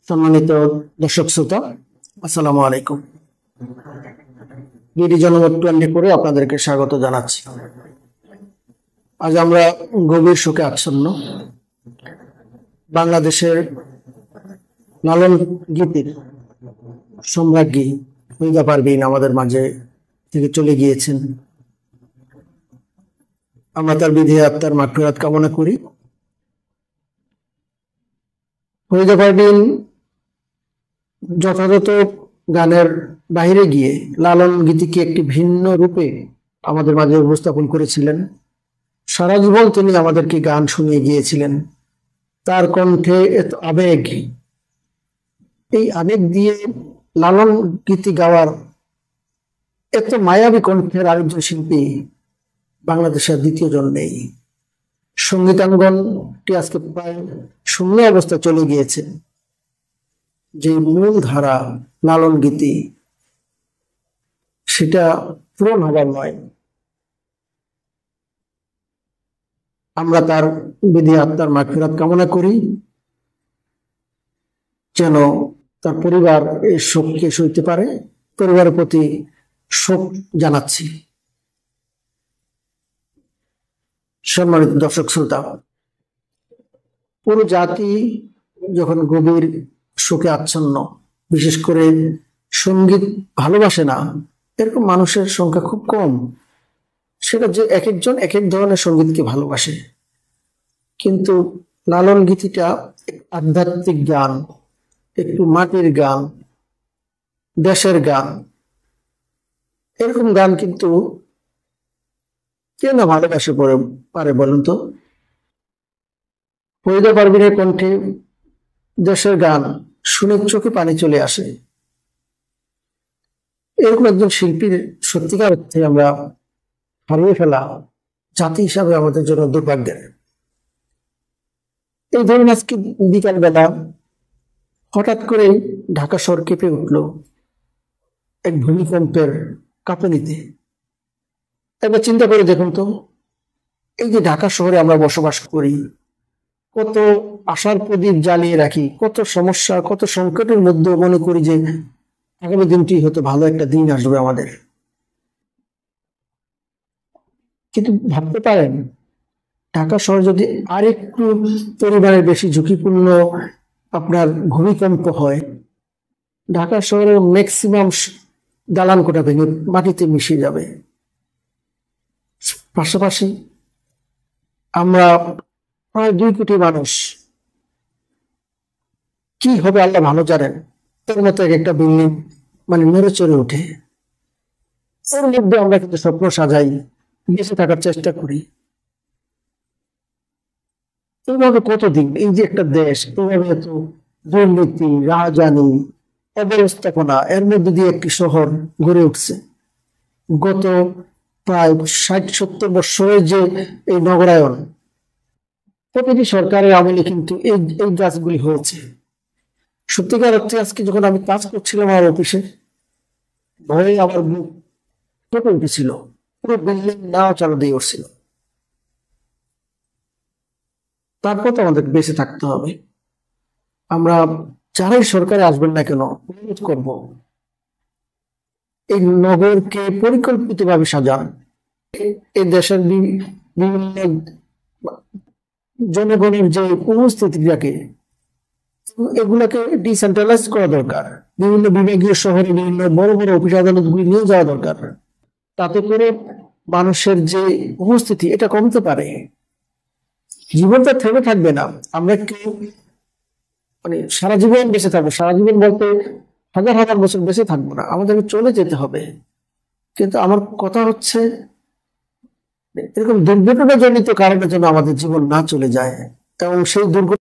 সম্মানিত দর্শক শ্রোতা, আসসালামু আলাইকুম। বিডি জনমত 20 করে আপনাদেরকে স্বাগত জানাচ্ছি। আজ আমরা গভীর শোকে আচ্ছন্ন। বাংলাদেশের লালন গীতির সম্রাজ্ঞী ফরিদা পারভীন আমাদের মাঝে থেকে চলে গিয়েছেন। আমরা তার বিধি আত্মার মাগফিরাত কামনা করি। ফরিদা পারভীন যথাযথ গানের বাইরে গিয়ে লালন গীতিকে একটি ভিন্ন রূপে আমাদের মাঝে উপস্থাপন করেছিলেন। সারা জীবন তিনি আমাদেরকে গান শুনিয়ে গিয়েছিলেন। তার কণ্ঠে এত আবেগ, এই আবেগ দিয়ে লালন গীতি গাওয়ার এত মায়াবী কণ্ঠের আরেকজন শিল্পী বাংলাদেশের দ্বিতীয় জন নেই। সঙ্গীতাঙ্গনটি আজকে প্রায় শূন্য অবস্থা চলে গিয়েছে। যে মূল ধারা লালন গীতি, সেটা পূরণ হবার নয়। আমরা তার বিধি আত্মার মাগফিরাত কামনা করি, যেন তার পরিবার এই শোককে সইতে পারে। পরিবারের প্রতি শোক জানাচ্ছি। সম্মানিত দর্শক শ্রোতা, পুরো জাতি যখন গভীর শোকে আচ্ছন্ন, বিশেষ করে সঙ্গীত ভালোবাসে না এরকম মানুষের সংখ্যা খুব কম। সেটা যে এক একজন এক এক ধরনের সঙ্গীতকে ভালোবাসে, কিন্তু লালন গীতিটা আধ্যাত্মিক গান, একটু মাটির গান, দেশের গান। এরকম গান কিন্তু কে না ভালোবাসে পারে বলুন তো? ফরিদা পারভীনের কণ্ঠে দেশের গান শুনে চোখে পানি চলে আসে। এরকম একজন শিল্পীর সত্যিকার অর্থে আমরা হারিয়ে ফেলা জাতি হিসাবে আমাদের জন্য দুর্ভাগ্যের। এই ধরুন, আজকে বিকাল বেলা হঠাৎ করে ঢাকা শহর কেঁপে উঠল এক ভূমিকম্পের কাঁপুনিতে। একবার চিন্তা করে দেখুন তো, এই যে ঢাকা শহরে আমরা বসবাস করি, কত আশার প্রদীপ জ্বালিয়ে রাখি, কত সমস্যা, কত সংকটের মধ্যে মনে করি যে আগামী দিনটি হয়তো ভালো একটা দিন আসবে আমাদের। কিন্তু ভাবতে পারেন, ঢাকা শহর যদি আরেকটু পরিমাণের বেশি ঝুঁকিপূর্ণ আপনার ভূমিকম্প হয়, ঢাকা শহরের ম্যাক্সিমাম দালান কোঠা ভেঙে মাটিতে মিশে যাবে। পাশাপাশি আমরা প্রায় 2 কোটি মানুষ, কি হবে আল্লাহ ভালো জানেন। তার মতো একটা বিল্ডিং নড়ে চড়ে ওঠে। এর মধ্যে আমরা কিন্তু স্বপ্ন সাজাই, বেঁচে থাকার চেষ্টা করি। এইভাবে কতদিন এই যে একটা দেশ এইভাবে এত দুর্নীতি, রাহাজানি, অব্যবস্থাপনা, এর মধ্যে দিয়ে একটি শহর গড়ে উঠছে। গত প্রায় 60-70 বছরের যে এই নগরায়ন, প্রতিটি সরকারের আমলে কিন্তু এই গাছগুলি হয়েছে। সত্যিকার অর্থে আজকে যখন আমি কাজ করছিলাম আমার অফিসে, ভয়ে আমার বুক কেঁপে উঠেছিল। পুরো বিল্ডিং নাও চালু দিয়ে উঠছিল। তারপর তো আমাদের বেঁচে থাকতে হবে। আমরা যারাই সরকারে আসবেন না কেন, অনুরোধ করব, এই নগরকে পরিকল্পিতভাবে সাজান। এই দেশের বিভিন্ন জনগণের যে উপস্থিতিটাকে, এগুলাকে ডিসেন্ট্রালাইজ করা দরকার। বিভিন্ন বিভাগীয় শহরে বিভিন্ন বড় বড় অফিস আদালতগুলি নিয়ে যাওয়া দরকার। তাতে করে মানুষের যে উপস্থিতি এটা কমতে পারে। জীবনটা থেমে থাকবে না। আমরা কেউ সারা জীবন বেঁচে থাকবো, সারা জীবন বলতে হাজার হাজার বছর বেঁচে থাকবো না, আমাদেরকে চলে যেতে হবে। কিন্তু আমার কথা হচ্ছে, এরকম দুর্ঘটনা জনিত কারণের জন্য আমাদের জীবন না চলে যায়, এবং সেই দুর্ঘটনা